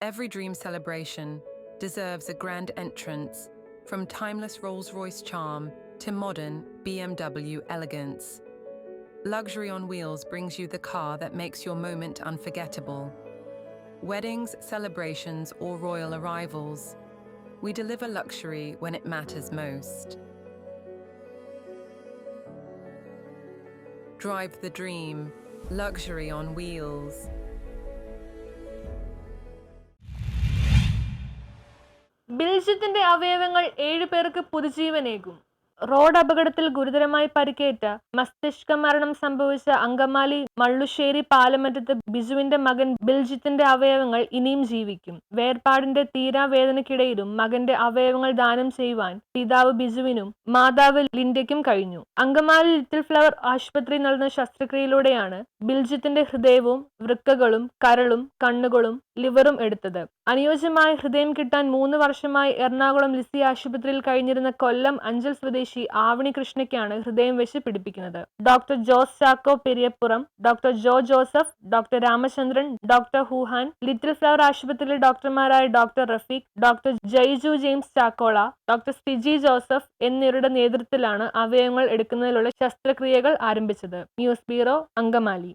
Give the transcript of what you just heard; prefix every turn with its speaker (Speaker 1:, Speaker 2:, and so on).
Speaker 1: Every dream celebration deserves a grand entrance, from timeless Rolls-Royce charm to modern BMW elegance. Luxury on Wheels brings you the car that makes your moment unforgettable. Weddings, celebrations, or royal arrivals, we deliver luxury when it matters most. Drive the dream, luxury on wheels.
Speaker 2: ബെൽജിയത്തിന്റെ അവയവങ്ങൾ 7 പേർക്ക് പുതുജീവനേകും. Road അപകടത്തിൽ ഗുരുതരമായി പരിക്കേറ്റ മസ്തിഷ്ക മരണം സംഭവിച്ച അങ്കമാലി മള്ളുശ്ശേരി പാലമറ്റത്ത് ബിജുവിന്റെ മകൻ ബിൽജിത്തിന്റെ അവയവങ്ങൾ ഇനിയും ജീവിക്കും. വേർപാടിന്റെ തീരാവേദനയ്ക്കിടയിലും മകന്റെ അവയവങ്ങൾ ദാനം ചെയ്യുവാൻ പിതാവ് ബിജുവിനും മാതാവ് ലിൻഡയ്ക്കും കഴിഞ്ഞു. അങ്കമാലി ലിറ്റിൽ ഫ്ലവർ ആശുപത്രിയിൽ നടന്ന ശസ്ത്രക്രിയയിലൂടെയാണ് ബിൽജിത്തിന്റെ ഹൃദയവും വൃക്കകളും കരളും കണ്ണുകളും ലിവറും എടുത്തത്. അനുയോജ്യമായ ഹൃദയം കിട്ടാൻ 3 വർഷമായി എറണാകുളം ലിസി ആശുപത്രിയിൽ കഴിഞ്ഞിരുന്ന കൊല്ലം അഞ്ചൽ സ്വദേശി ആവണി കൃഷ്ണയ്ക്കാണ് ഹൃദയം വെച്ച് പിടിപ്പിക്കുന്നത്. Doctor Jose Chacko Periyappuram, doctor Jo Joseph, doctor Ramachandran, doctor ഹൂഹാൻ, ലിറ്റിൽ ഫ്ലവർ ആശുപത്രിയിലെ ഡോക്ടർമാരായ doctor Rafeeq, doctor Jaiju James Chakkola, doctor Stiji Joseph എന്നിവരുടെ നേതൃത്വത്തിലാണ് അവയവങ്ങൾ എടുക്കുന്നതിനുള്ള ശസ്ത്രക്രിയകൾ ആരംഭിച്ചത്. News bureau, Angamaly.